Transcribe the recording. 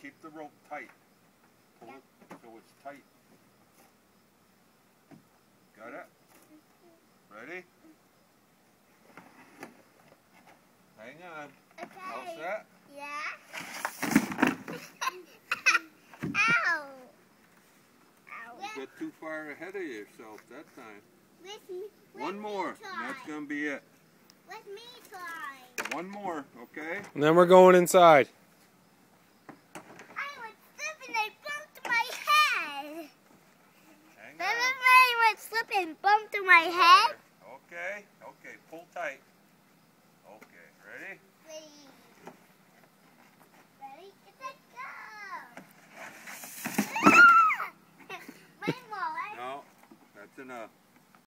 keep the rope tight. Pull it so it's tight. Got it? Ready? Hang on. Okay. All set? Yeah. Ow. Ow. You got too far ahead of yourself that time. Let One more, me try. and that's going to be it. Let me try. One more, okay? And then we're going inside. I was slipping and bumped my head. Hang Remember on. when I went slipping and bumped my head? Okay, okay, pull tight. Okay, ready? Ready. Ready? Let's go. Ah! My wallet. No, that's enough.